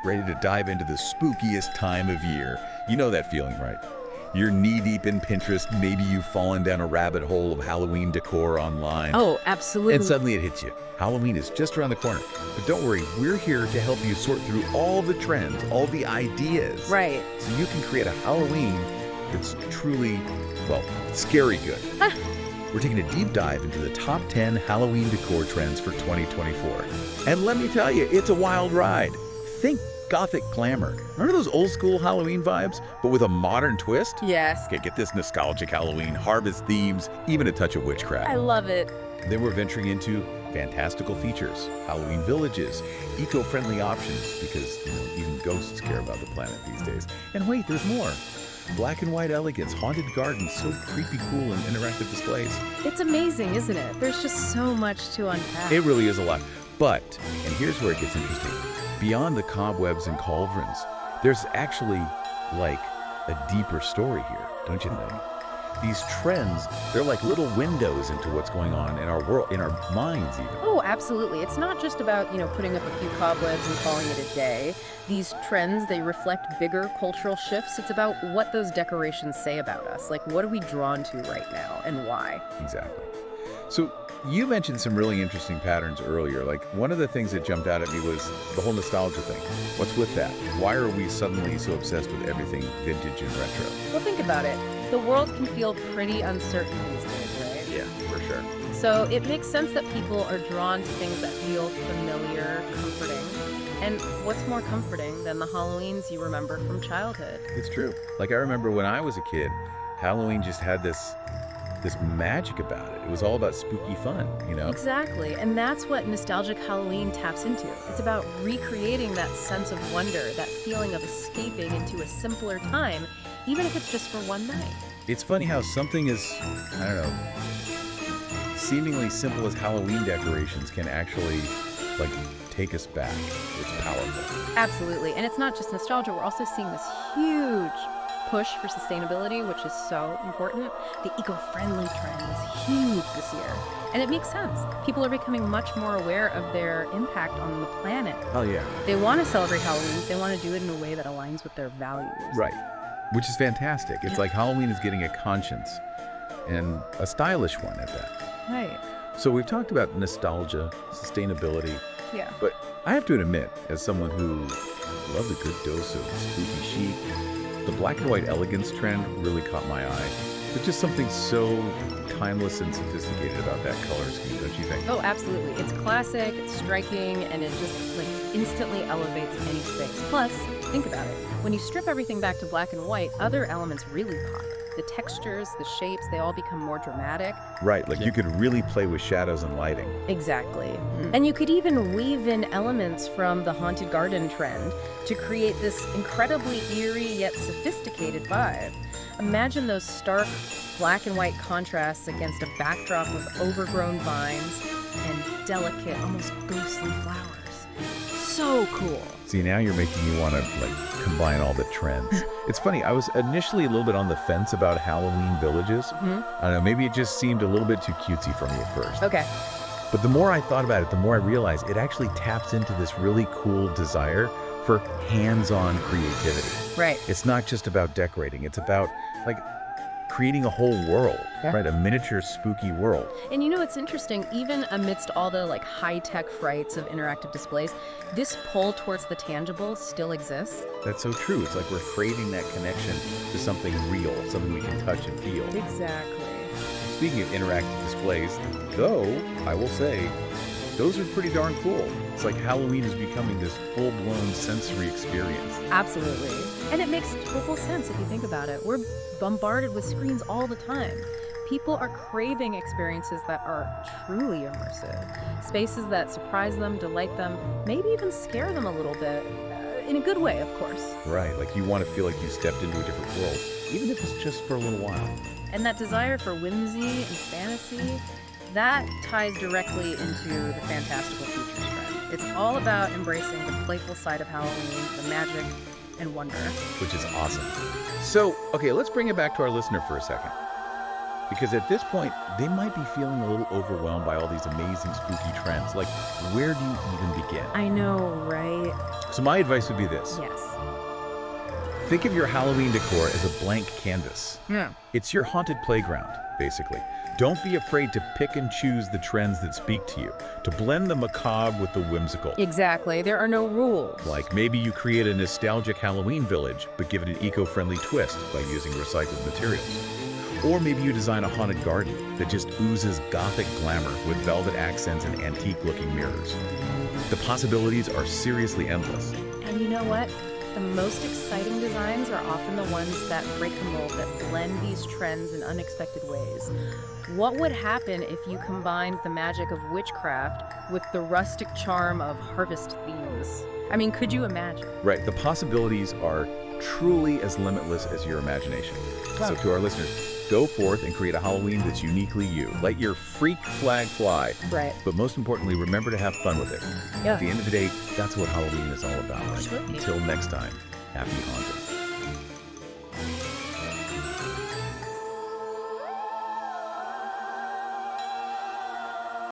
ready to dive into the spookiest time of year. You know that feeling, right? You're knee-deep in Pinterest, maybe you've fallen down a rabbit hole of Halloween decor online. Oh, absolutely. And suddenly it hits you. Halloween is just around the corner. But don't worry, we're here to help you sort through all the trends, all the ideas. Right. So you can create a Halloween that's truly, well, scary good. We're taking a deep dive into the top 10 Halloween decor trends for 2024. And let me tell you, it's a wild ride. Think Gothic Glamor. Remember those old school Halloween vibes, but with a modern twist? Yes. Okay, get this nostalgic Halloween, harvest themes, even a touch of witchcraft. I love it. Then we're venturing into fantastical features, Halloween villages, eco-friendly options, because even ghosts care about the planet these days. And wait, there's more. Black and white elegance, haunted gardens, so creepy cool and interactive displays. It's amazing, isn't it? There's just so much to unpack. It really is a lot. But, and here's where it gets interesting, beyond the cobwebs and cauldrons, there's actually like a deeper story here, don't you think? These trends, they're like little windows into what's going on in our world, in our minds even. Oh, absolutely. It's not just about, putting up a few cobwebs and calling it a day. These trends, they reflect bigger cultural shifts. It's about what those decorations say about us. Like, what are we drawn to right now and why? Exactly. So you mentioned some really interesting patterns earlier. Like one of the things that jumped out at me was the whole nostalgia thing. What's with that? Why are we suddenly so obsessed with everything vintage and retro? Well, think about it. The world can feel pretty uncertain these days, right? Yeah, for sure. So it makes sense that people are drawn to things that feel familiar, comforting. And what's more comforting than the Halloweens you remember from childhood? It's true. Like I remember when I was a kid, Halloween just had this magic about it. It was all about spooky fun, Exactly. And that's what nostalgic Halloween taps into. It's about recreating that sense of wonder, that feeling of escaping into a simpler time, even if it's just for one night. It's funny how something as, seemingly simple as Halloween decorations can actually, take us back. It's powerful. Absolutely. And it's not just nostalgia. We're also seeing this huge push for sustainability, which is so important. The eco-friendly trend is huge this year. And it makes sense. People are becoming much more aware of their impact on the planet. Oh, yeah. They want to celebrate Halloween. They want to do it in a way that aligns with their values. Right. Which is fantastic. It's like Halloween is getting a conscience, and a stylish one at that. Right. So we've talked about nostalgia, sustainability, Yeah. but I have to admit, as someone who loves a good dose of spooky chic, the black and white elegance trend really caught my eye. There's just something so timeless and sophisticated about that color scheme, don't you think? Oh, absolutely. It's classic, it's striking, and it just instantly elevates any space. Plus, think about it. When you strip everything back to black and white, other elements really pop. The textures, the shapes, they all become more dramatic. Right, like you could really play with shadows and lighting. Exactly. And you could even weave in elements from the haunted garden trend to create this incredibly eerie yet sophisticated vibe. Imagine those stark black and white contrasts against a backdrop of overgrown vines and delicate, almost ghostly flowers. So cool. See, now you're making me want to, combine all the trends. It's funny, I was initially a little bit on the fence about Halloween villages. I don't know, maybe it just seemed a little bit too cutesy for me at first. Okay. But the more I thought about it, the more I realized it actually taps into this really cool desire for hands-on creativity. Right. It's not just about decorating, it's about, creating a whole world, right? A miniature spooky world. And it's interesting, even amidst all the high-tech frights of interactive displays, this pull towards the tangible still exists. That's so true. It's like we're craving that connection to something real, something we can touch and feel. Exactly. Speaking of interactive displays, though, I will say, those are pretty darn cool. It's like Halloween is becoming this full-blown sensory experience. Absolutely. And it makes total sense if you think about it. We're bombarded with screens all the time. People are craving experiences that are truly immersive. Spaces that surprise them, delight them, maybe even scare them a little bit. In a good way, of course. Right, like you want to feel like you stepped into a different world, even if it's just for a little while. And that desire for whimsy and fantasy, that ties directly into the fantastical futures trend. It's all about embracing the playful side of Halloween, the magic and wonder. Which is awesome. So, okay, let's bring it back to our listener for a second. because at this point, they might be feeling a little overwhelmed by all these amazing spooky trends. Like, where do you even begin? I know, right? So my advice would be this. Yes. Think of your Halloween decor as a blank canvas. Yeah. It's your haunted playground, basically. Don't be afraid to pick and choose the trends that speak to you, to blend the macabre with the whimsical. Exactly. There are no rules. Like maybe you create a nostalgic Halloween village, but give it an eco-friendly twist by using recycled materials. Or maybe you design a haunted garden that just oozes Gothic glamour with velvet accents and antique-looking mirrors. The possibilities are seriously endless. And you know what? The most exciting designs are often the ones that break the mold, that blend these trends in unexpected ways. What would happen if you combined the magic of witchcraft with the rustic charm of harvest themes? I mean, could you imagine? Right, the possibilities are truly as limitless as your imagination. Wow. So to our listeners, go forth and create a Halloween that's uniquely you. Let your freak flag fly. Right. But most importantly, remember to have fun with it. Yeah. At the end of the day, that's what Halloween is all about. Absolutely. Until next time, happy haunting.